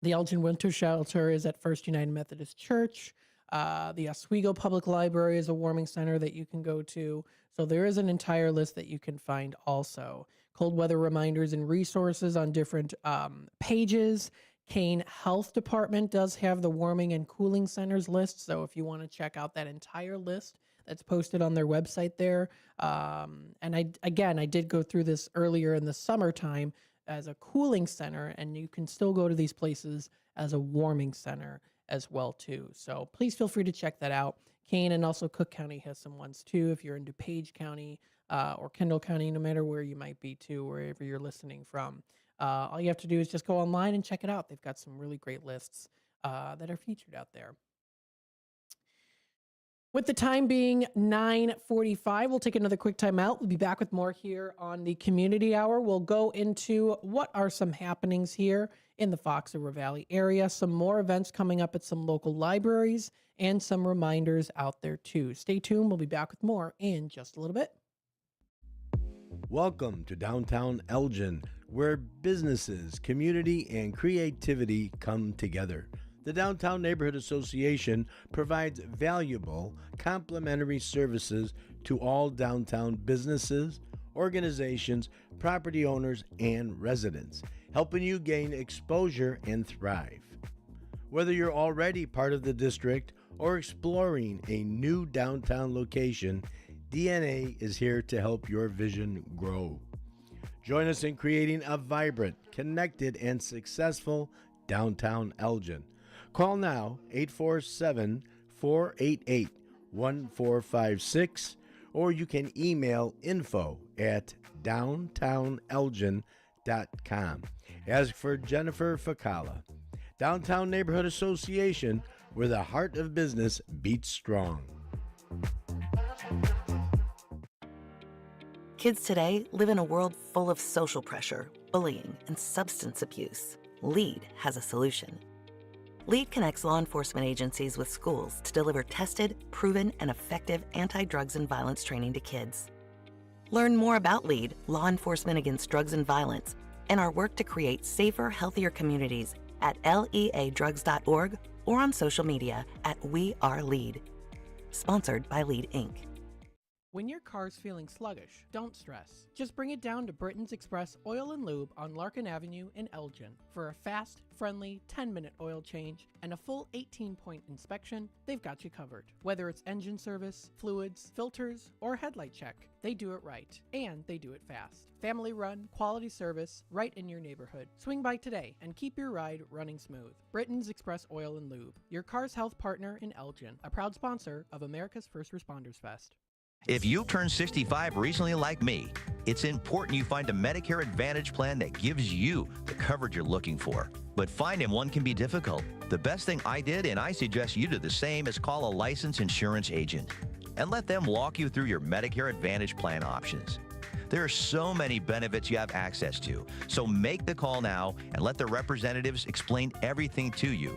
The Elgin Winter Shelter is at First United Methodist Church. The Oswego Public Library is a warming center that you can go to. So there is an entire list that you can find also. Cold weather reminders and resources on different pages. Kane Health Department does have the warming and cooling centers list. So if you want to check out that entire list, that's posted on their website there. And I did go through this earlier in the summertime as a cooling center, and you can still go to these places as a warming center as well too. So please feel free to check that out. Kane and also Cook County has some ones too. If you're in DuPage County or Kendall County, no matter where you might be too, wherever you're listening from, all you have to do is just go online and check it out. They've got some really great lists that are featured out there. With the time being 9:45, we'll take another quick time out. We'll be back with more here on the Community Hour. We'll go into what are some happenings here in the Fox River Valley area, some more events coming up at some local libraries, and some reminders out there too. Stay tuned. We'll be back with more in just a little bit. Welcome to downtown Elgin, where businesses, community, and creativity come together. The Downtown Neighborhood Association provides valuable, complimentary services to all downtown businesses, organizations, property owners, and residents, helping you gain exposure and thrive. Whether you're already part of the district or exploring a new downtown location, DNA is here to help your vision grow. Join us in creating a vibrant, connected, and successful downtown Elgin. Call now, 847-488-1456, or you can email info@downtownelgin.com. As for Jennifer Facala, Downtown Neighborhood Association, where the heart of business beats strong. Kids today live in a world full of social pressure, bullying, and substance abuse. LEAD has a solution. LEAD connects law enforcement agencies with schools to deliver tested, proven, and effective anti-drugs and violence training to kids. Learn more about LEAD, Law Enforcement Against Drugs and Violence, and our work to create safer, healthier communities at leadrugs.org or on social media at We Are LEAD. Sponsored by LEAD Inc. When your car's feeling sluggish, don't stress. Just bring it down to Britain's Express Oil and Lube on Larkin Avenue in Elgin. For a fast, friendly 10-minute oil change and a full 18-point inspection, they've got you covered. Whether it's engine service, fluids, filters, or headlight check, they do it right. And they do it fast. Family run, quality service, right in your neighborhood. Swing by today and keep your ride running smooth. Britain's Express Oil and Lube, your car's health partner in Elgin, a proud sponsor of America's First Responders Fest. If you've turned 65 recently like me, it's important you find a Medicare Advantage plan that gives you the coverage you're looking for. But finding one can be difficult. The best thing I did, and I suggest you do the same, is call a licensed insurance agent and let them walk you through your Medicare Advantage plan options. There are so many benefits you have access to, so make the call now and let the representatives explain everything to you.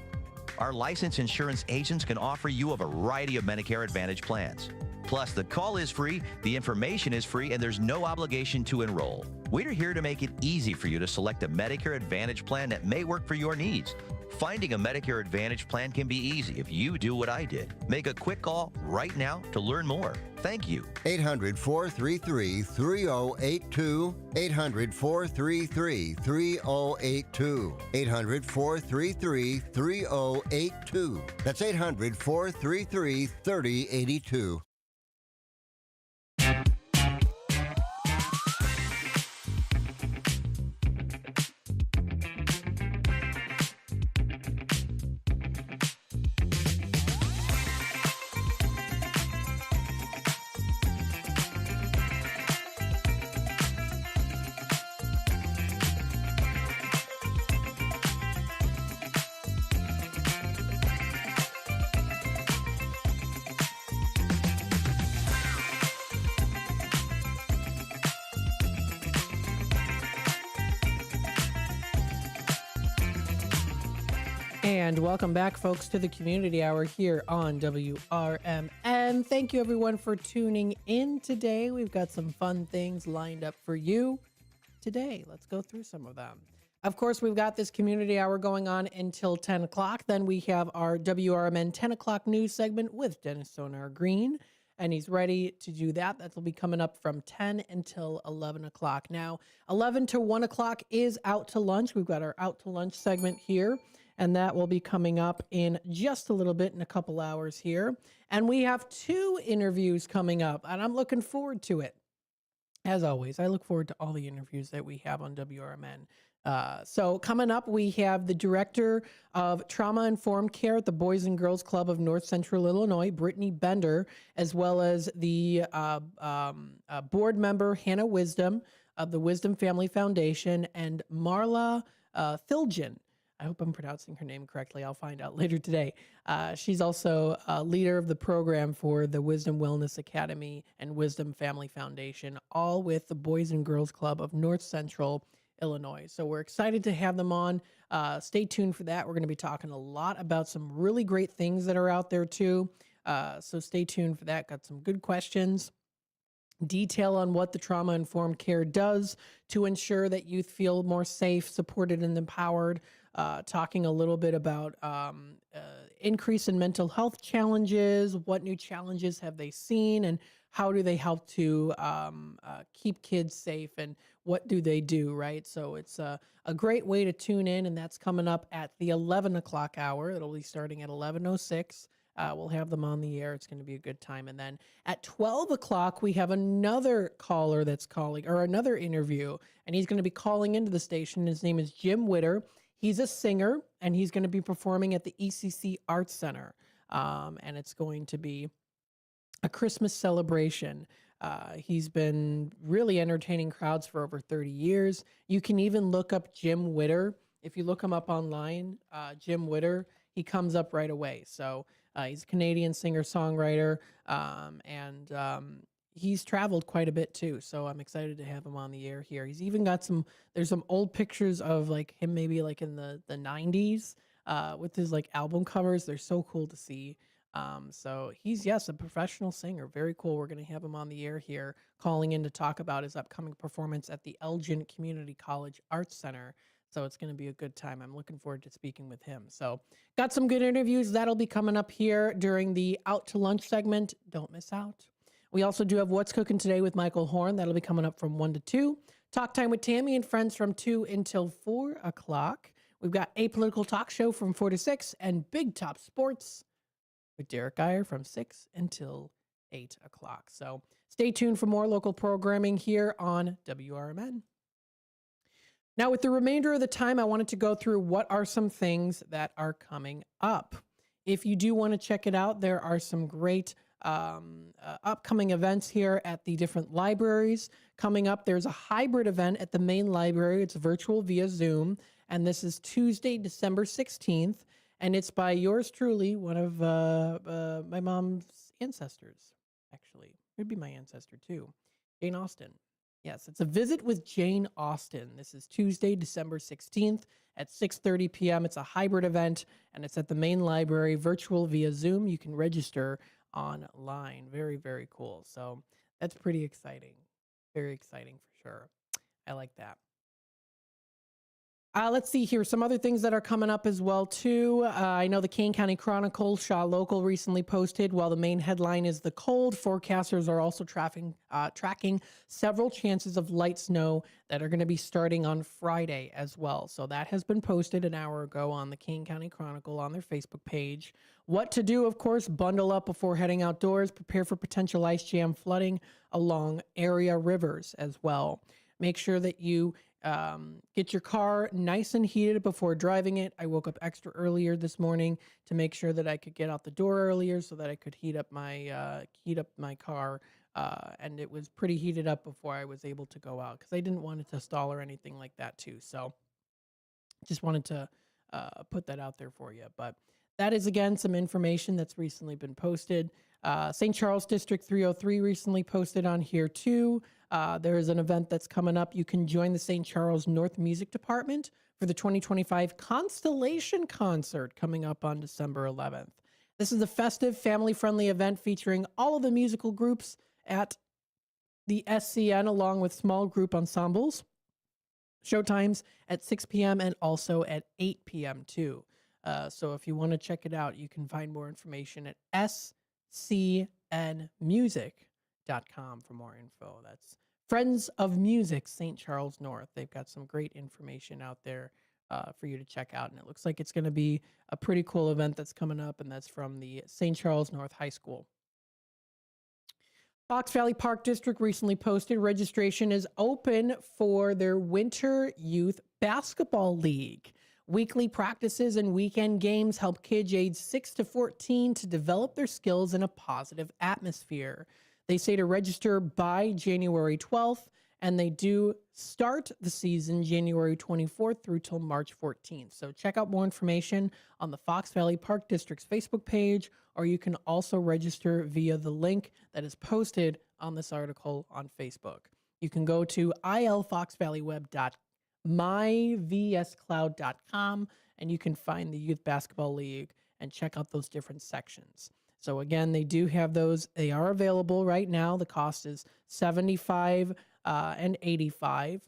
Our licensed insurance agents can offer you a variety of Medicare Advantage plans. Plus, the call is free, the information is free, and there's no obligation to enroll. We're here to make it easy for you to select a Medicare Advantage plan that may work for your needs. Finding a Medicare Advantage plan can be easy if you do what I did. Make a quick call right now to learn more. Thank you. 800-433-3082. 800-433-3082. 800-433-3082. That's 800-433-3082. And welcome back, folks, to the Community Hour here on WRMN. Thank you, everyone, for tuning in today. We've got some fun things lined up for you today. Let's go through some of them. Of course, we've got this Community Hour going on until 10 o'clock. Then we have our WRMN 10 o'clock news segment with Dennis Sonar Green, and he's ready to do that. That'll be coming up from 10 until 11 o'clock. Now, 11 to 1 o'clock is Out to Lunch. We've got our Out to Lunch segment here, and that will be coming up in just a little bit, in a couple hours here. And we have 2 interviews coming up, and I'm looking forward to it. As always, I look forward to all the interviews that we have on WRMN. So coming up, we have the Director of Trauma-Informed Care at the Boys and Girls Club of North Central Illinois, Brittany Bender, as well as the board member, Hannah Wisdom, of the Wisdom Family Foundation, and Marla Thilgen. I hope I'm pronouncing her name correctly. I'll find out later today. She's also a leader of the program for the Wisdom Wellness Academy and Wisdom Family Foundation, all with the Boys and Girls Club of North Central Illinois. So we're excited to have them on. Stay tuned for that. We're going to be talking a lot about some really great things that are out there too. So stay tuned for that. Got some good questions. Detail on what the trauma-informed care does to ensure that youth feel more safe, supported, and empowered. Talking a little bit about increase in mental health challenges, what new challenges have they seen, and how do they help to keep kids safe, and what do they do, right? So it's a great way to tune in, and that's coming up at the 11 o'clock hour. It'll be starting at 11:06. We'll have them on the air. It's going to be a good time. And then at 12 o'clock, we have another caller that's calling, or another interview, and he's going to be calling into the station. His name is Jim Witter. He's a singer, and he's going to be performing at the ECC Arts Center. And it's going to be a Christmas celebration. He's been really entertaining crowds for over 30 years. You can even look up Jim Witter. If you look him up online, Jim Witter, he comes up right away. So he's a Canadian singer-songwriter, and he's traveled quite a bit too, so I'm excited to have him on the air here. He's even got there's some old pictures of like him maybe like in the 90s with his like album covers. They're so cool to see. So he's, yes, a professional singer. Very cool. We're going to have him on the air here calling in to talk about his upcoming performance at the Elgin Community College Arts Center. So it's going to be a good time. I'm looking forward to speaking with him. So got some good interviews. That'll be coming up here during the Out to Lunch segment. Don't miss out. We also do have What's Cooking Today with Michael Horn. That'll be coming up from 1 to 2. Talk Time with Tammy and Friends from 2 until 4 o'clock. We've got Apolitical Talk Show from 4 to 6 and Big Top Sports with Derek Geyer from 6 until 8 o'clock. So stay tuned for more local programming here on WRMN. Now, with the remainder of the time, I wanted to go through what are some things that are coming up. If you do want to check it out, there are some great upcoming events here at the different libraries. Coming up, there's a hybrid event at the main library. It's virtual via Zoom, and this is Tuesday, December 16th, and it's by yours truly, one of my mom's ancestors, actually. It'd be my ancestor, too, Jane Austen. Yes, it's a visit with Jane Austen. This is Tuesday, December 16th at 6:30 p.m. It's a hybrid event, and it's at the main library, virtual via Zoom. You can register online. Very, very cool. So that's pretty exciting. Very exciting for sure. I like that. Let's see here. Some other things that are coming up as well, too. I know the Kane County Chronicle, Shaw Local, recently posted, while the main headline is the cold, forecasters are also tracking several chances of light snow that are going to be starting on Friday as well. So that has been posted an hour ago on the Kane County Chronicle on their Facebook page. What to do, of course, bundle up before heading outdoors, prepare for potential ice jam flooding along area rivers as well. Make sure that you get your car nice and heated before driving it. I woke up extra earlier this morning to make sure that I could get out the door earlier so that I could heat up my car. And it was pretty heated up before I was able to go out because I didn't want it to stall or anything like that too. So just wanted to put that out there for you. But that is, again, some information that's recently been posted. St. Charles District 303 recently posted on here too. There is an event that's coming up. You can join the St. Charles North Music Department for the 2025 Constellation Concert coming up on December 11th. This is a festive, family-friendly event featuring all of the musical groups at the SCN along with small group ensembles. Showtimes at 6 p.m. and also at 8 p.m. too. So if you want to check it out, you can find more information at scnmusic.com for more info. That's Friends of Music, St. Charles North. They've got some great information out there for you to check out. And it looks like it's going to be a pretty cool event that's coming up, and that's from the St. Charles North High School. Fox Valley Park District recently posted registration is open for their Winter Youth Basketball League. Weekly practices and weekend games help kids aged 6 to 14 to develop their skills in a positive atmosphere. They say to register by January 12th, and they do start the season January 24th through till March 14th. So check out more information on the Fox Valley Park District's Facebook page, or you can also register via the link that is posted on this article on Facebook. You can go to ilfoxvalleyweb.myvscloud.com, and you can find the Youth Basketball League and check out those different sections. So again, they do have those. They are available right now. The cost is $75 and $85,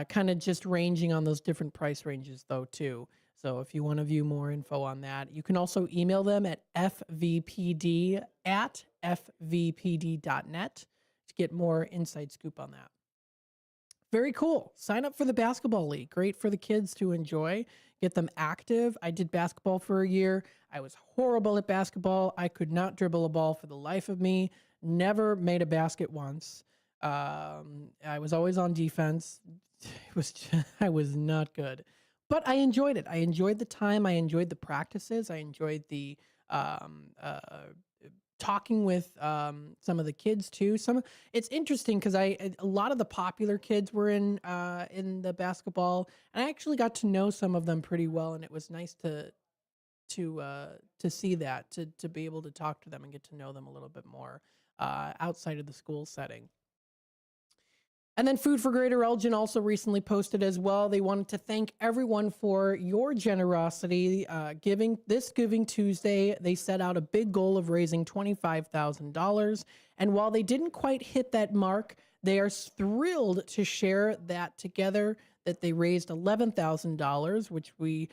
kind of just ranging on those different price ranges though too. So if you want to view more info on that, you can also email them at fvpd@fvpd.net to get more inside scoop on that. Very cool. Sign up for the basketball league. Great for the kids to enjoy, get them active. I did basketball for a year. I was horrible at basketball. I could not dribble a ball for the life of me. Never made a basket once. I was always on defense. I was not good, but I enjoyed it. I enjoyed the time. I enjoyed the practices. I enjoyed the talking with some of the kids too. It's interesting because a lot of the popular kids were in the basketball, and I actually got to know some of them pretty well, and it was nice to see that, to be able to talk to them and get to know them a little bit more. outside of the school setting. And then Food for Greater Elgin also recently posted as well. They wanted to thank everyone for your generosity. This Giving Tuesday, they set out a big goal of raising $25,000. And while they didn't quite hit that mark, they are thrilled to share that together, that they raised $11,000, which they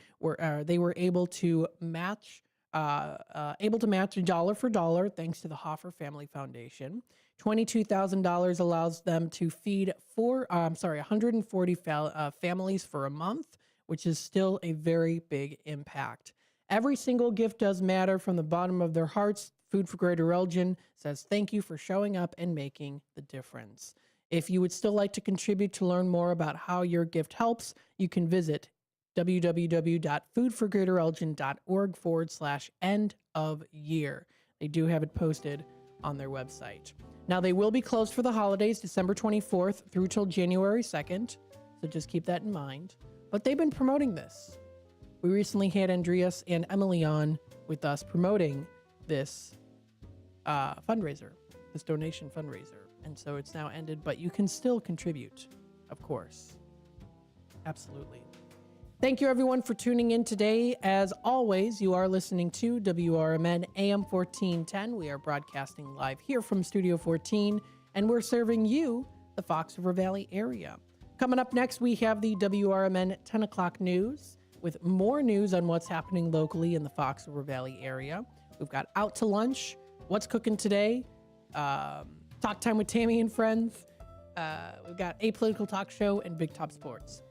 were able to match dollar for dollar thanks to the Hoffer Family Foundation. $22,000 allows them to feed 140 families for a month, which is still a very big impact. Every single gift does matter. From the bottom of their hearts, Food for Greater Elgin says thank you for showing up and making the difference. If you would still like to contribute to learn more about how your gift helps, you can visit www.foodforgreaterelgin.org/end of year. They do have it posted on their website. Now, they will be closed for the holidays, December 24th through till January 2nd, so just keep that in mind. But they've been promoting this. We recently had Andreas and Emily on with us promoting this fundraiser, this donation fundraiser. And so it's now ended, but you can still contribute, of course. Absolutely. Thank you, everyone, for tuning in today. As always, you are listening to WRMN AM 1410. We are broadcasting live here from Studio 14, and we're serving you, the Fox River Valley area. Coming up next, we have the WRMN 10 o'clock news with more news on what's happening locally in the Fox River Valley area. We've got Out to Lunch, What's Cooking Today, Talk Time with Tammy and Friends. We've got A Political Talk Show and Big Top Sports.